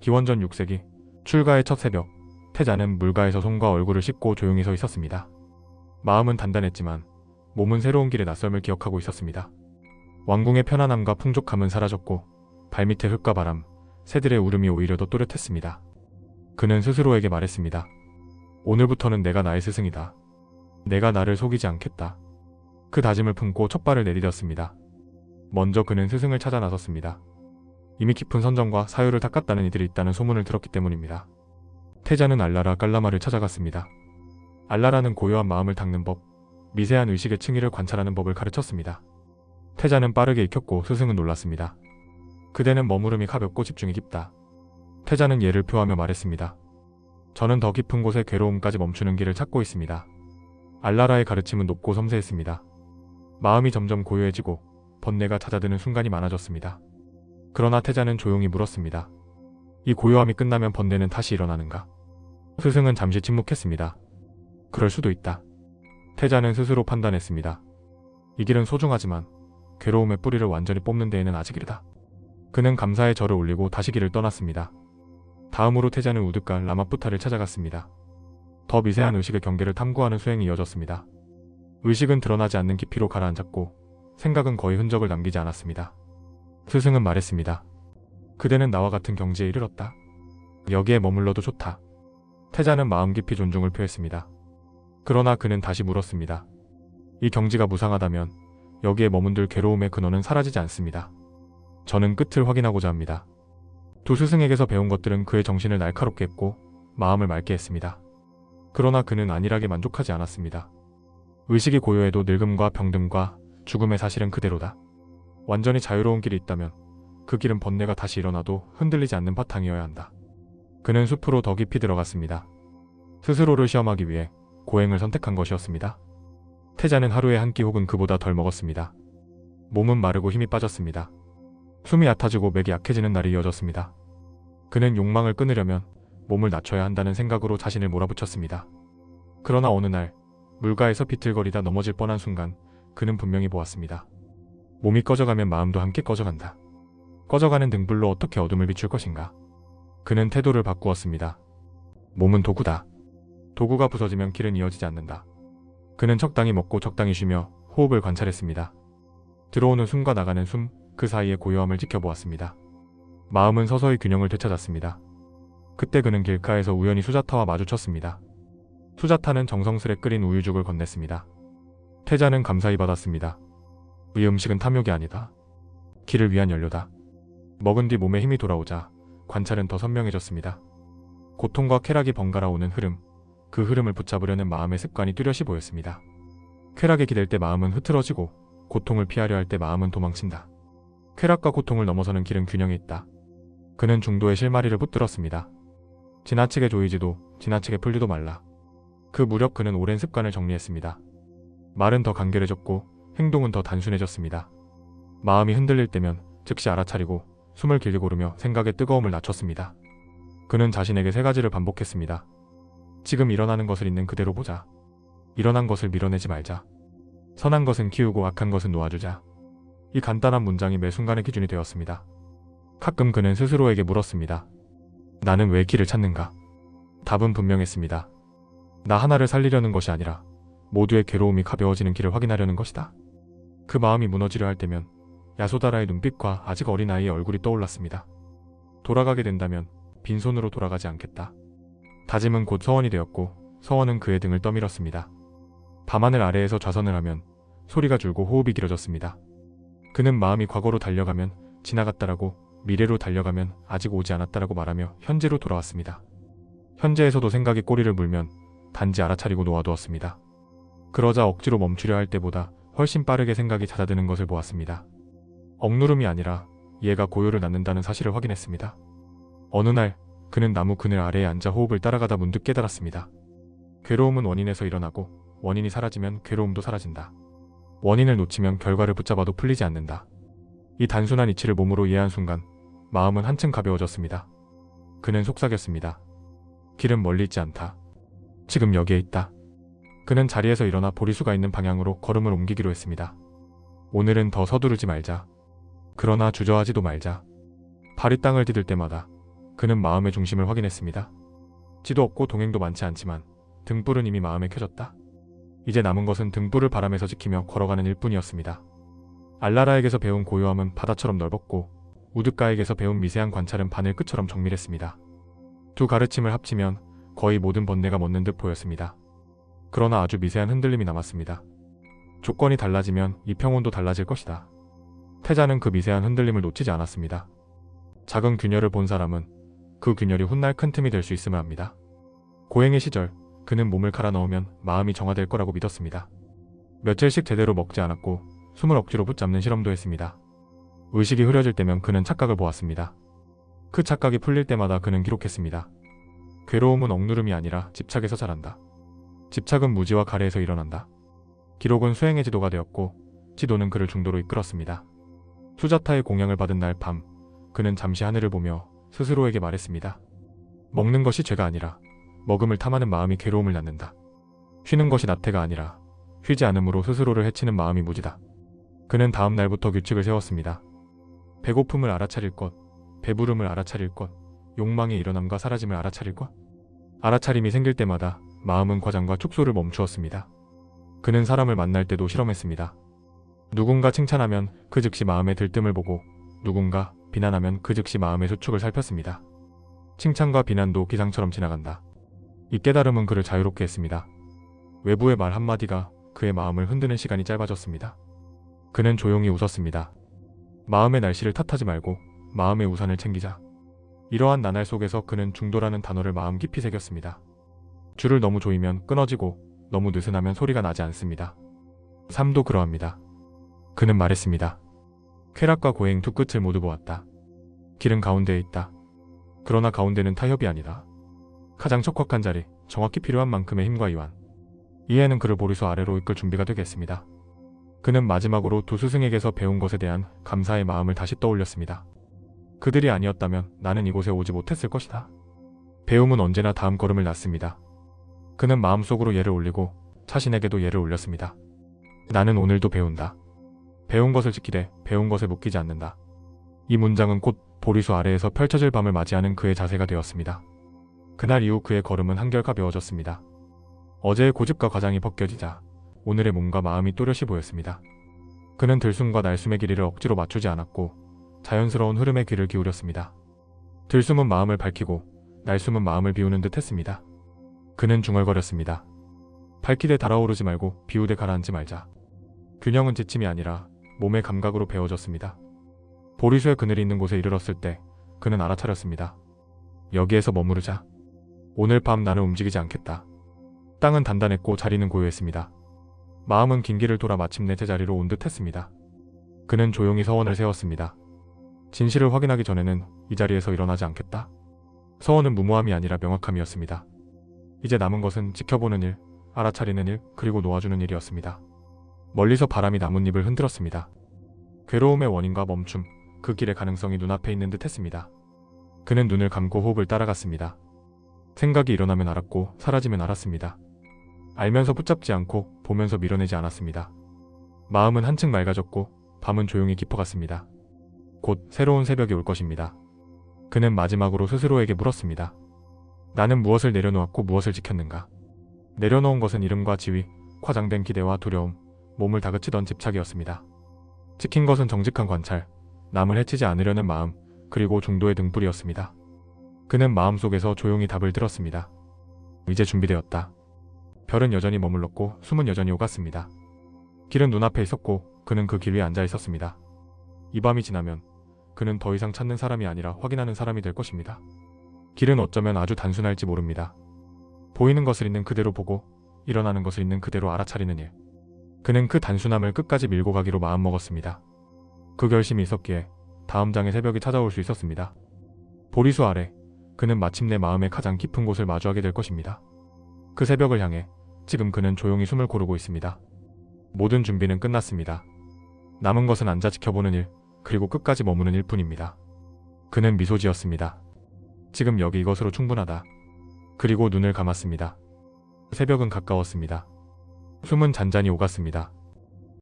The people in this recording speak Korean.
기원전 6세기 출가의 첫 새벽, 태자는 물가에서 손과 얼굴을 씻고 조용히 서 있었습니다. 마음은 단단했지만 몸은 새로운 길의 낯섦을 기억하고 있었습니다. 왕궁의 편안함과 풍족함은 사라졌고 발밑의 흙과 바람, 새들의 울음이 오히려 더 또렷했습니다. 그는 스스로에게 말했습니다. 오늘부터는 내가 나의 스승이다. 내가 나를 속이지 않겠다. 그 다짐을 품고 첫 발을 내디뎠습니다. 먼저 그는 스승을 찾아 나섰습니다. 이미 깊은 선정과 사유를 닦았다는 이들이 있다는 소문을 들었기 때문입니다. 태자는 알라라 깔라마를 찾아갔습니다. 알라라는 고요한 마음을 닦는 법, 미세한 의식의 층위를 관찰하는 법을 가르쳤습니다. 태자는 빠르게 익혔고 스승은 놀랐습니다. 그대는 머무름이 가볍고 집중이 깊다. 태자는 예를 표하며 말했습니다. 저는 더 깊은 곳의 괴로움까지 멈추는 길을 찾고 있습니다. 알라라의 가르침은 높고 섬세했습니다. 마음이 점점 고요해지고 번뇌가 잦아드는 순간이 많아졌습니다. 그러나 태자는 조용히 물었습니다. 이 고요함이 끝나면 번뇌는 다시 일어나는가? 스승은 잠시 침묵했습니다. 그럴 수도 있다. 태자는 스스로 판단했습니다. 이 길은 소중하지만 괴로움의 뿌리를 완전히 뽑는 데에는 아직 이르다. 그는 감사의 절을 올리고 다시 길을 떠났습니다. 다음으로 태자는 우드가 라마푸타를 찾아갔습니다. 더 미세한 의식의 경계를 탐구하는 수행이 이어졌습니다. 의식은 드러나지 않는 깊이로 가라앉았고 생각은 거의 흔적을 남기지 않았습니다. 스승은 말했습니다. 그대는 나와 같은 경지에 이르렀다. 여기에 머물러도 좋다. 태자는 마음 깊이 존중을 표했습니다. 그러나 그는 다시 물었습니다. 이 경지가 무상하다면 여기에 머문들 괴로움의 근원은 사라지지 않습니다. 저는 끝을 확인하고자 합니다. 두 스승에게서 배운 것들은 그의 정신을 날카롭게 했고 마음을 맑게 했습니다. 그러나 그는 안일하게 만족하지 않았습니다. 의식이 고요해도 늙음과 병듦과 죽음의 사실은 그대로다. 완전히 자유로운 길이 있다면 그 길은 번뇌가 다시 일어나도 흔들리지 않는 바탕이어야 한다. 그는 숲으로 더 깊이 들어갔습니다. 스스로를 시험하기 위해 고행을 선택한 것이었습니다. 태자는 하루에 한 끼 혹은 그보다 덜 먹었습니다. 몸은 마르고 힘이 빠졌습니다. 숨이 얕아지고 맥이 약해지는 날이 이어졌습니다. 그는 욕망을 끊으려면 몸을 낮춰야 한다는 생각으로 자신을 몰아붙였습니다. 그러나 어느 날 물가에서 비틀거리다 넘어질 뻔한 순간 그는 분명히 보았습니다. 몸이 꺼져가면 마음도 함께 꺼져간다. 꺼져가는 등불로 어떻게 어둠을 비출 것인가? 그는 태도를 바꾸었습니다. 몸은 도구다. 도구가 부서지면 길은 이어지지 않는다. 그는 적당히 먹고 적당히 쉬며 호흡을 관찰했습니다. 들어오는 숨과 나가는 숨, 그 사이의 고요함을 지켜보았습니다. 마음은 서서히 균형을 되찾았습니다. 그때 그는 길가에서 우연히 수자타와 마주쳤습니다. 수자타는 정성스레 끓인 우유죽을 건넸습니다. 태자는 감사히 받았습니다. 이 음식은 탐욕이 아니다. 길을 위한 연료다. 먹은 뒤 몸에 힘이 돌아오자 관찰은 더 선명해졌습니다. 고통과 쾌락이 번갈아 오는 흐름, 그 흐름을 붙잡으려는 마음의 습관이 뚜렷이 보였습니다. 쾌락에 기댈 때 마음은 흐트러지고 고통을 피하려 할 때 마음은 도망친다. 쾌락과 고통을 넘어서는 길은 균형에 있다. 그는 중도의 실마리를 붙들었습니다. 지나치게 조이지도 지나치게 풀리도 말라. 그 무렵 그는 오랜 습관을 정리했습니다. 말은 더 간결해졌고 행동은 더 단순해졌습니다. 마음이 흔들릴 때면 즉시 알아차리고 숨을 길게 고르며 생각의 뜨거움을 낮췄습니다. 그는 자신에게 세 가지를 반복했습니다. 지금 일어나는 것을 있는 그대로 보자. 일어난 것을 밀어내지 말자. 선한 것은 키우고 악한 것은 놓아주자. 이 간단한 문장이 매 순간의 기준이 되었습니다. 가끔 그는 스스로에게 물었습니다. 나는 왜 길을 찾는가? 답은 분명했습니다. 나 하나를 살리려는 것이 아니라 모두의 괴로움이 가벼워지는 길을 확인하려는 것이다. 그 마음이 무너지려 할 때면 야소다라의 눈빛과 아직 어린 아이의 얼굴이 떠올랐습니다. 돌아가게 된다면 빈손으로 돌아가지 않겠다. 다짐은 곧 서원이 되었고 서원은 그의 등을 떠밀었습니다. 밤하늘 아래에서 좌선을 하면 소리가 줄고 호흡이 길어졌습니다. 그는 마음이 과거로 달려가면 지나갔다라고, 미래로 달려가면 아직 오지 않았다라고 말하며 현재로 돌아왔습니다. 현재에서도 생각이 꼬리를 물면 단지 알아차리고 놓아두었습니다. 그러자 억지로 멈추려 할 때보다 훨씬 빠르게 생각이 잦아드는 것을 보았습니다. 억누름이 아니라 얘가 고요를 낳는다는 사실을 확인했습니다. 어느 날 그는 나무 그늘 아래에 앉아 호흡을 따라가다 문득 깨달았습니다. 괴로움은 원인에서 일어나고 원인이 사라지면 괴로움도 사라진다. 원인을 놓치면 결과를 붙잡아도 풀리지 않는다. 이 단순한 이치를 몸으로 이해한 순간 마음은 한층 가벼워졌습니다. 그는 속삭였습니다. 길은 멀리 있지 않다. 지금 여기에 있다. 그는 자리에서 일어나 보리수가 있는 방향으로 걸음을 옮기기로 했습니다. 오늘은 더 서두르지 말자. 그러나 주저하지도 말자. 발이 땅을 디딜 때마다 그는 마음의 중심을 확인했습니다. 지도 없고 동행도 많지 않지만 등불은 이미 마음에 켜졌다. 이제 남은 것은 등불을 바람에서 지키며 걸어가는 일뿐이었습니다. 알라라에게서 배운 고요함은 바다처럼 넓었고 우드가에게서 배운 미세한 관찰은 바늘 끝처럼 정밀했습니다. 두 가르침을 합치면 거의 모든 번뇌가 멎는 듯 보였습니다. 그러나 아주 미세한 흔들림이 남았습니다. 조건이 달라지면 이 평온도 달라질 것이다. 태자는 그 미세한 흔들림을 놓치지 않았습니다. 작은 균열을 본 사람은 그 균열이 훗날 큰 틈이 될 수 있음을 압니다. 고행의 시절 그는 몸을 갈아 넣으면 마음이 정화될 거라고 믿었습니다. 며칠씩 제대로 먹지 않았고 숨을 억지로 붙잡는 실험도 했습니다. 의식이 흐려질 때면 그는 착각을 보았습니다. 그 착각이 풀릴 때마다 그는 기록했습니다. 괴로움은 억누름이 아니라 집착에서 자란다. 집착은 무지와 가래에서 일어난다. 기록은 수행의 지도가 되었고 지도는 그를 중도로 이끌었습니다. 수자타의 공양을 받은 날 밤 그는 잠시 하늘을 보며 스스로에게 말했습니다. 먹는 것이 죄가 아니라 먹음을 탐하는 마음이 괴로움을 낳는다. 쉬는 것이 나태가 아니라 쉬지 않음으로 스스로를 해치는 마음이 무지다. 그는 다음 날부터 규칙을 세웠습니다. 배고픔을 알아차릴 것, 배부름을 알아차릴 것, 욕망의 일어남과 사라짐을 알아차릴 것. 알아차림이 생길 때마다 마음은 과장과 축소를 멈추었습니다. 그는 사람을 만날 때도 실험했습니다. 누군가 칭찬하면 그 즉시 마음의 들뜸을 보고 누군가 비난하면 그 즉시 마음의 수축을 살폈습니다. 칭찬과 비난도 기상처럼 지나간다. 이 깨달음은 그를 자유롭게 했습니다. 외부의 말 한마디가 그의 마음을 흔드는 시간이 짧아졌습니다. 그는 조용히 웃었습니다. 마음의 날씨를 탓하지 말고 마음의 우산을 챙기자. 이러한 나날 속에서 그는 중도라는 단어를 마음 깊이 새겼습니다. 줄을 너무 조이면 끊어지고 너무 느슨하면 소리가 나지 않습니다. 삶도 그러합니다. 그는 말했습니다. 쾌락과 고행 두 끝을 모두 보았다. 길은 가운데에 있다. 그러나 가운데는 타협이 아니다. 가장 척박한 자리, 정확히 필요한 만큼의 힘과 이완. 이해는 그를 보리수 아래로 이끌 준비가 되겠습니다. 그는 마지막으로 두 스승에게서 배운 것에 대한 감사의 마음을 다시 떠올렸습니다. 그들이 아니었다면 나는 이곳에 오지 못했을 것이다. 배움은 언제나 다음 걸음을 낳습니다. 그는 마음속으로 예를 올리고 자신에게도 예를 올렸습니다. 나는 오늘도 배운다. 배운 것을 지키되 배운 것에 묶이지 않는다. 이 문장은 곧 보리수 아래에서 펼쳐질 밤을 맞이하는 그의 자세가 되었습니다. 그날 이후 그의 걸음은 한결 가벼워졌습니다. 어제의 고집과 과장이 벗겨지자 오늘의 몸과 마음이 또렷이 보였습니다. 그는 들숨과 날숨의 길이를 억지로 맞추지 않았고 자연스러운 흐름에 귀를 기울였습니다. 들숨은 마음을 밝히고 날숨은 마음을 비우는 듯 했습니다. 그는 중얼거렸습니다. 밝히되 달아오르지 말고 비우되 가라앉지 말자. 균형은 지침이 아니라 몸의 감각으로 배워졌습니다. 보리수의 그늘이 있는 곳에 이르렀을 때 그는 알아차렸습니다. 여기에서 머무르자. 오늘 밤 나는 움직이지 않겠다. 땅은 단단했고 자리는 고요했습니다. 마음은 긴 길을 돌아 마침내 제자리로 온 듯 했습니다. 그는 조용히 서원을 세웠습니다. 진실을 확인하기 전에는 이 자리에서 일어나지 않겠다. 서원은 무모함이 아니라 명확함이었습니다. 이제 남은 것은 지켜보는 일, 알아차리는 일, 그리고 놓아주는 일이었습니다. 멀리서 바람이 나뭇잎을 흔들었습니다. 괴로움의 원인과 멈춤, 그 길의 가능성이 눈앞에 있는 듯 했습니다. 그는 눈을 감고 호흡을 따라갔습니다. 생각이 일어나면 알았고 사라지면 알았습니다. 알면서 붙잡지 않고 보면서 밀어내지 않았습니다. 마음은 한층 맑아졌고 밤은 조용히 깊어갔습니다. 곧 새로운 새벽이 올 것입니다. 그는 마지막으로 스스로에게 물었습니다. 나는 무엇을 내려놓았고 무엇을 지켰는가? 내려놓은 것은 이름과 지위, 과장된 기대와 두려움, 몸을 다그치던 집착이었습니다. 지킨 것은 정직한 관찰, 남을 해치지 않으려는 마음, 그리고 중도의 등불이었습니다. 그는 마음속에서 조용히 답을 들었습니다. 이제 준비되었다. 별은 여전히 머물렀고 숨은 여전히 오갔습니다. 길은 눈앞에 있었고 그는 그 길 위에 앉아 있었습니다. 이 밤이 지나면 그는 더 이상 찾는 사람이 아니라 확인하는 사람이 될 것입니다. 길은 어쩌면 아주 단순할지 모릅니다. 보이는 것을 있는 그대로 보고 일어나는 것을 있는 그대로 알아차리는 일. 그는 그 단순함을 끝까지 밀고 가기로 마음먹었습니다. 그 결심이 있었기에 다음 장의 새벽이 찾아올 수 있었습니다. 보리수 아래 그는 마침내 마음의 가장 깊은 곳을 마주하게 될 것입니다. 그 새벽을 향해 지금 그는 조용히 숨을 고르고 있습니다. 모든 준비는 끝났습니다. 남은 것은 앉아 지켜보는 일, 그리고 끝까지 머무는 일뿐입니다. 그는 미소 지었습니다. 지금 여기 이것으로 충분하다. 그리고 눈을 감았습니다. 새벽은 가까웠습니다. 숨은 잔잔히 오갔습니다.